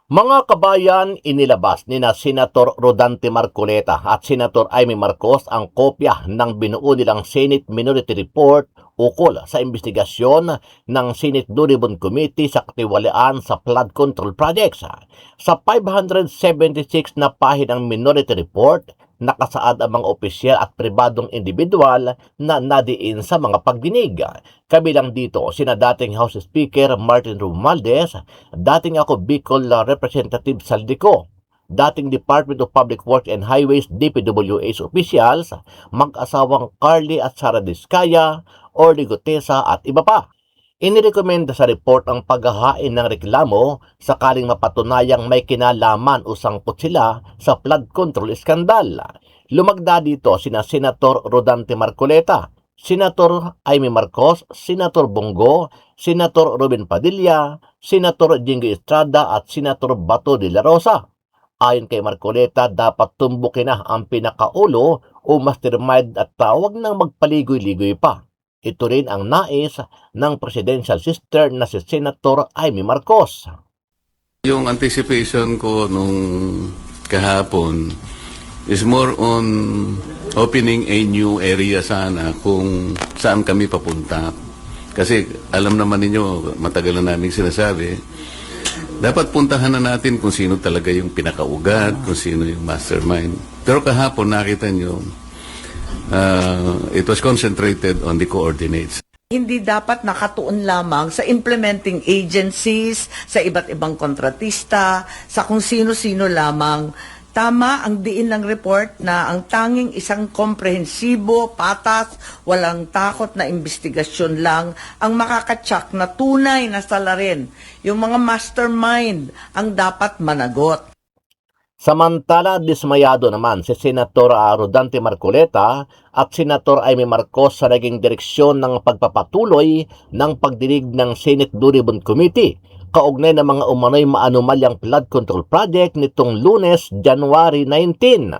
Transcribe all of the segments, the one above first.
Mga kabayan, inilabas ni na Senator Rodante Marcoleta at Senator Amy Marcos ang kopya ng binuo nilang Senate Minority Report ukol sa investigasyon ng Senate Blue Ribbon Committee sa katiwalian sa flood control projects. Sa 576 na pahinang Minority Report, nakasaad ang mga opisyal at pribadong individual na nadiin sa mga pagdinig. Kabilang dito sina dating House Speaker Martin Romualdez, dating ako Bicol Representative Saldico, dating Department of Public Works and Highways DPWH officials, mag-asawang Carly at Sara Diskaya, Orly Gutesa at iba pa. Inirekomenda sa report ang paghahain ng reklamo sakaling mapatunayang may kinalaman o sangkot sila sa flood control skandal. Lumagda dito sina Senator Rodante Marcoleta, Senator Amy Marcos, Senator Bongo, Senator Ruben Padilla, Senator Jingo Estrada at Senator Bato de la Rosa. Ayon kay Marcoleta, dapat tumbukin na ang pinakaulo o mastermind at tawag ng magpaligoy-ligoy pa. Ito rin ang nais ng presidential sister na si Senator Amy Marcos. Yung anticipation ko nung kahapon is more on opening a new area sana kung saan kami papunta. Kasi alam naman ninyo, matagal na namin sinasabi, dapat puntahan na natin kung sino talaga yung pinakaugat, kung sino yung mastermind. Pero kahapon nakita nyo, it was concentrated on the coordinates. Hindi dapat nakatuon lamang sa implementing agencies, sa iba't ibang kontratista, sa kung sino-sino lamang. Tama ang diin ng report na ang tanging isang komprehensibo, patas, walang takot na investigasyon lang ang makakatsak na tunay na salarin. Yung mga mastermind ang dapat managot. Samantala, dismayado naman si Senator Rodante Marcoleta at Senator Amy Marcos sa naging direksyon ng pagpapatuloy ng pagdinig ng Senate Blue Ribbon Committee kaugnay ng mga umano'y maanumalyang flood control project nitong Lunes, January 19.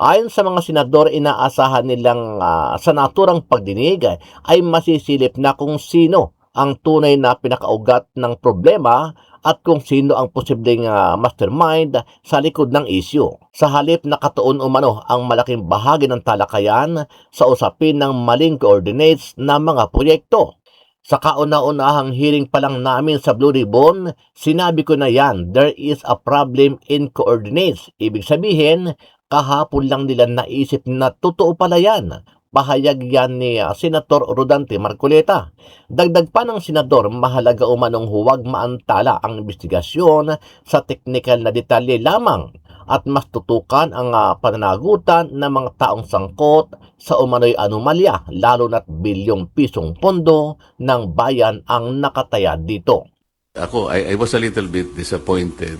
Ayon sa mga senador, inaasahan nilang sa naturang pagdinig ay masisilip na kung sino ang tunay na pinakaugat ng problema at kung sino ang posibleng mastermind sa likod ng issue. Sa halip nakatuon umano ang malaking bahagi ng talakayan sa usapin ng maling coordinates na mga proyekto. Sa kauna-unahang hearing pa lang namin sa Blue Ribbon, sinabi ko na yan, there is a problem in coordinates. Ibig sabihin, kahapon lang nila naisip na totoo pala yan. Pahayag yan ni Senator Rodante Marcoleta. Dagdag pa ng senador, mahalaga umanong huwag maantala ang investigasyon sa teknikal na detalye lamang at mas tutukan ang pananagutan ng mga taong sangkot sa umano'y anomalya, lalo na't bilyong pisong pondo ng bayan ang nakataya dito. Ako, I was a little bit disappointed,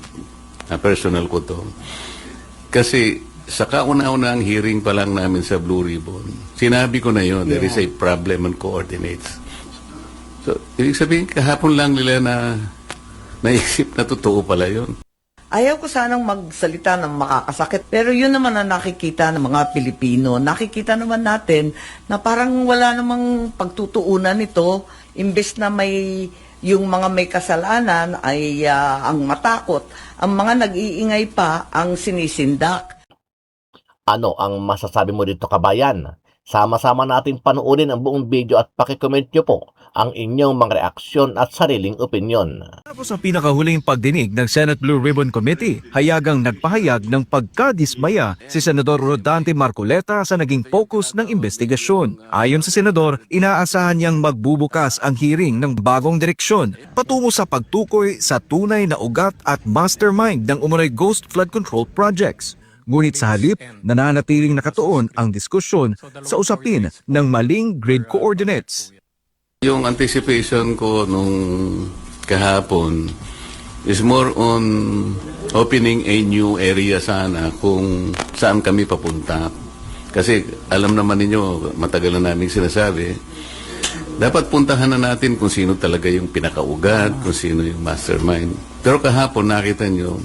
personal ko to, kasi sa kauna-unang hearing pa lang namin sa Blue Ribbon, sinabi ko na yun, there is a problem on coordinates. So, ibig sabihin, kahapon lang nila na naisip na totoo pala yun. Ayaw ko sanang magsalita ng makakasakit, pero yun naman ang nakikita ng mga Pilipino. Nakikita naman natin na parang wala namang pagtutuunan nito, imbes na yung mga may kasalanan ay ang matakot, ang mga nag-iingay pa ang sinisindak. Ano ang masasabi mo dito, kabayan? Sama-sama natin panoorin ang buong video at pakicomment nyo po ang inyong mga reaksyon at sariling opinyon. Tapos ang pinakahuling pagdinig ng Senate Blue Ribbon Committee, hayagang nagpahayag ng pagkadismaya si Senador Rodante Marcoleta sa naging focus ng investigasyon. Ayon sa Senador, inaasahan niyang magbubukas ang hearing ng bagong direksyon patungo sa pagtukoy sa tunay na ugat at mastermind ng umunoy ghost flood control projects. Ngunit sa halip, nananatiling nakatuon ang diskusyon sa usapin ng maling grid coordinates. Yung anticipation ko nung kahapon is more on opening a new area sana kung saan kami papunta. Kasi alam naman ninyo, matagal na namin sinasabi, dapat puntahan na natin kung sino talaga yung pinakaugat, kung sino yung mastermind. Pero kahapon nakita nyo,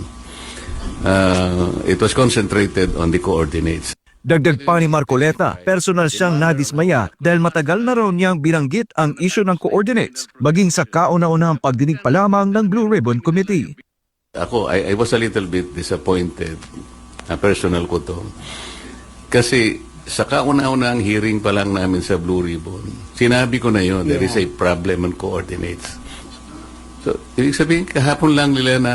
it was concentrated on the coordinates. Dagdag pa ni Marcoleta, personal siyang nadismaya dahil matagal na raw niyang binanggit ang isyu ng coordinates, maging sa kauna-unahang pagdinig pa lamang ng Blue Ribbon Committee. Ako, I was a little bit disappointed, personal ko to, kasi sa kauna-unang hearing pa lang namin sa Blue Ribbon, sinabi ko na yun, there is a problem on coordinates. So, ibig sabihin, kahapon lang nila na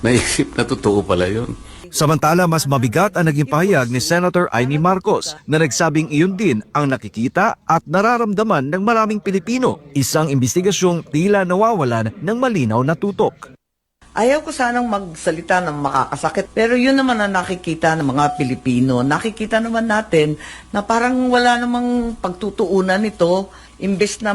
naisip na totoo pala yun. Samantala, mas mabigat ang naging pahayag ni Senator Amy Marcos na nagsabing iyon din ang nakikita at nararamdaman ng maraming Pilipino. Isang investigasyong tila nawawalan ng malinaw na tutok. Ayaw ko sanang magsalita ng makakasakit, pero yun naman ang nakikita ng mga Pilipino. Nakikita naman natin na parang wala namang pagtutuunan nito, imbes na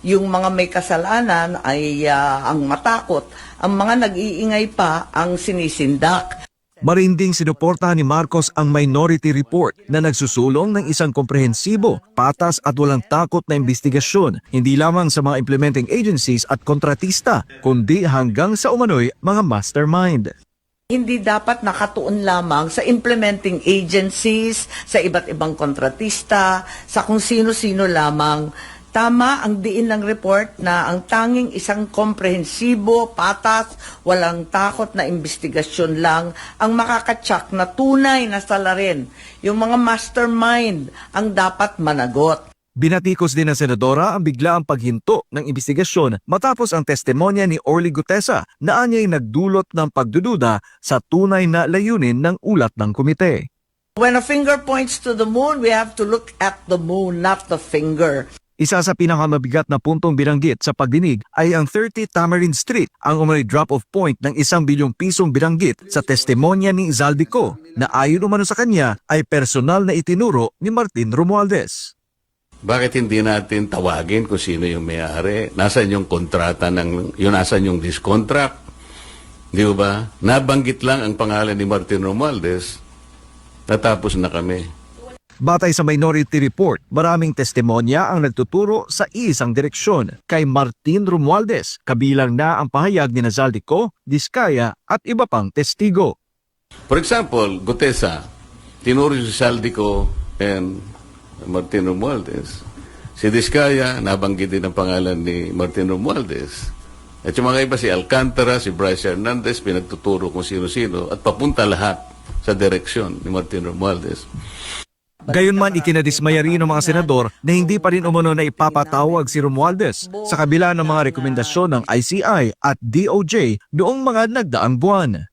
yung mga may kasalanan ay ang matakot, ang mga nag-iingay pa ang sinisindak. Marinding sinuportahan ni Marcos ang Minority Report na nagsusulong ng isang komprehensibo, patas at walang takot na investigasyon, hindi lamang sa mga implementing agencies at kontratista, kundi hanggang sa umano'y mga mastermind. Hindi dapat nakatuon lamang sa implementing agencies, sa iba't ibang kontratista, sa kung sino-sino lamang. Tama ang diin ng report na ang tanging isang komprehensibo, patas, walang takot na investigasyon lang ang makakatsak na tunay na salarin. Yung mga mastermind ang dapat managot. Binatikos din ng senadora ang biglaang paghinto ng investigasyon matapos ang testimonya ni Orly Gutesa na anya'y nagdulot ng pagdududa sa tunay na layunin ng ulat ng komite. When a finger points to the moon, we have to look at the moon, not the finger. Isa sa pinakamabigat na puntong binanggit sa pagdinig ay ang 30 Tamarind Street, ang umano'y drop-off point ng 1 bilyong pisong binanggit sa testimonya ni Zaldico na ayon umano sa kanya ay personal na itinuro ni Martin Romualdez. Bakit hindi natin tawagin kung sino yung may-ari? Nasaan yung kontrata nasaan yung discontract? Di ba? Nabanggit lang ang pangalan ni Martin Romualdez, natapos na kami. Batay sa Minority Report, maraming testimonya ang nagtuturo sa isang direksyon kay Martin Romualdez, kabilang na ang pahayag ni Zaldico, Diskaya at iba pang testigo. For example, Gutesa, tinuro si Zaldico and Martin Romualdez. Si Diskaya, nabanggit din ang pangalan ni Martin Romualdez. At yung mga iba, si Alcantara, si Bryce Hernandez, pinagtuturo kung sino-sino at papunta lahat sa direksyon ni Martin Romualdez. Gayunman ikinadismaya rin ng mga senador na hindi pa rin umano na ipapatawag si Romualdez sa kabila ng mga rekomendasyon ng ICI at DOJ noong mga nagdaang buwan.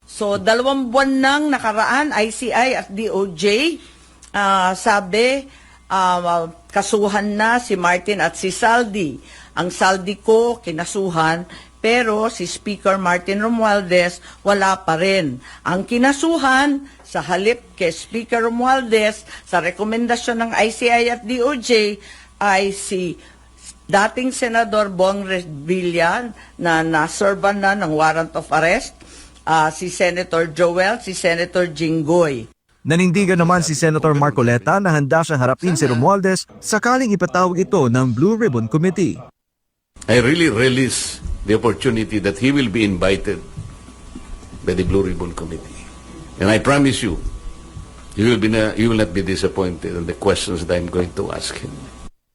So, 2 buwan nang nakaraan, ICI at DOJ, sabi, kasuhan na si Martin at si Saldi. Ang Saldi ko, kinasuhan, pero si Speaker Martin Romualdez, wala pa rin. Ang kinasuhan, sa halip kay Speaker Romualdez, sa rekomendasyon ng ICI at DOJ, ay si dating Senador Bong Revilla na naserban na ng warrant of arrest, si Senator Joel, si Senator Jinggoy. Nanindigan naman si Senator Marcoleta na handa siyang harapin si Romualdez sakaling ipatawag ito ng Blue Ribbon Committee. I really relish the opportunity that he will be invited by the Blue Ribbon Committee. And I promise you, you will not be disappointed in the questions that I'm going to ask him.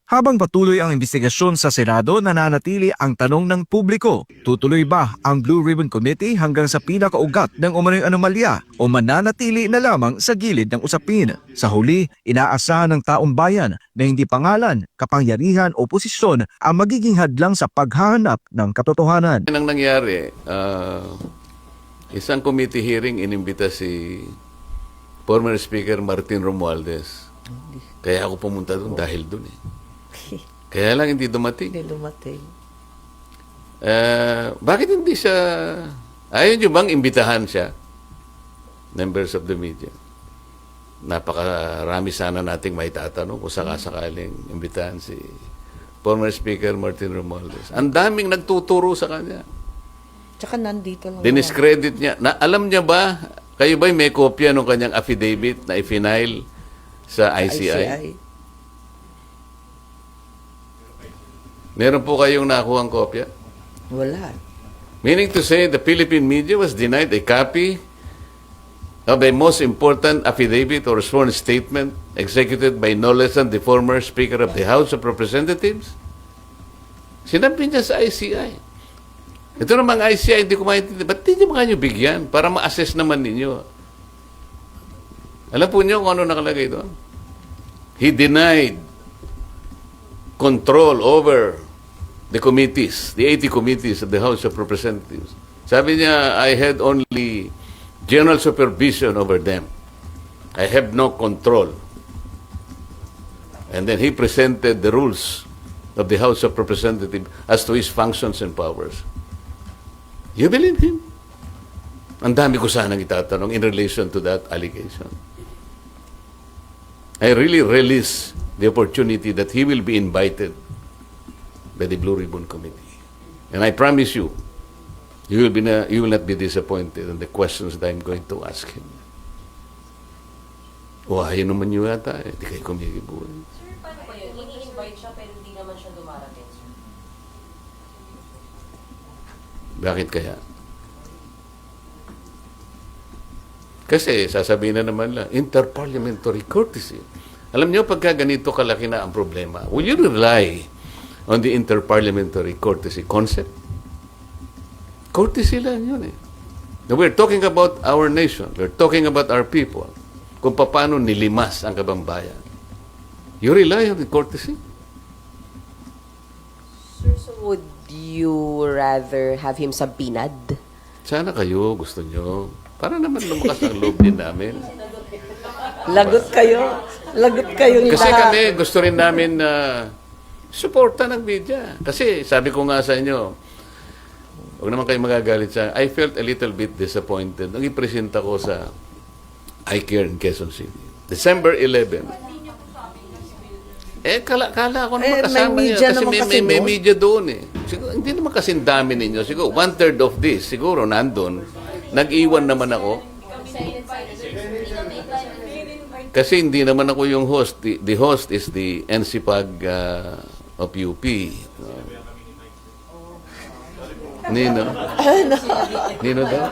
Habang patuloy ang investigasyon sa Senado, nananatili ang tanong ng publiko. Tutuloy ba ang Blue Ribbon Committee hanggang sa pinakaugat ng umano'y anomalya o mananatili na lamang sa gilid ng usapin? Sa huli, inaasahan ng taong bayan na hindi pangalan, kapangyarihan o posisyon ang magiging hadlang sa paghahanap ng katotohanan. Yan ang nangyari, isang committee hearing inimbita si former Speaker Martin Romualdez. Kaya ako pumunta doon dahil doon eh. Kaya lang hindi dumating. Hindi dumating. Bakit hindi siya... Ayaw nyo bang imbitahan siya? Members of the media. Napakarami sana nating may tatanong kung sakasakaling imbitahan si former Speaker Martin Romualdez. Ang daming nagtuturo sa kanya. Tsaka nandito lang. Diniscredit niya. Alam niya ba, kayo ba'y may kopya ng kanyang affidavit na i-file sa ICI? Meron po kayong nakuhang kopya? Wala. Meaning to say, the Philippine media was denied a copy of a most important affidavit or sworn statement executed by no less than the former Speaker of the House of Representatives? Sinabi niya sa ICI. Ito namang ICI, hindi ko maintindihan. Ba't hindi mo kanyo bigyan para ma-assess naman ninyo? Alam po niyo kung ano nakalagay doon? He denied control over the committees, the 80 committees of the House of Representatives. Sabi niya, I had only general supervision over them. I have no control. And then he presented the rules of the House of Representatives as to his functions and powers. You believe him? Ang dami ko sanang itatanong in relation to that allegation. I really relish the opportunity that he will be invited by the Blue Ribbon Committee. And I promise you, you will not be disappointed in the questions that I'm going to ask him. O, ayaw naman nyo yata eh. Di kayo kumikibuan. Sir, paano ba yun? Ini-invite siya pero hindi naman siya dumarating, sir. Bakit kaya? Kasi sasabihin na naman lang, interparliamentary courtesy. Alam niyo, pagka ganito kalaki na ang problema, will you rely on the interparliamentary courtesy concept? Courtesy lang yun eh. Now, we're talking about our nation. We're talking about our people. Kung paano nilimas ang kabambayan. You rely on the courtesy? Sir, so would you rather have him subpoenaed? Sana kayo, gusto nyo. Para naman lumakas ang loob din namin. Lagot kayo. Lagot kayong Kasi lahat. kami, gusto rin namin na suporta ng media. Kasi sabi ko nga sa inyo, huwag naman kayo magagalit sa I felt a little bit disappointed nung ipresenta ko sa iCare in Quezon City. December 11. Kala ko naman Eh, may kasama niya. media Kasi naman may, kasi may doon. media doon eh. Siguro, hindi naman kasing dami ninyo. Siguro, 1/3 of this, siguro nandun. Nag-iwan naman ako. Kasi hindi naman ako yung host. The host is the NCPAG of UP. Nino? Nino daw?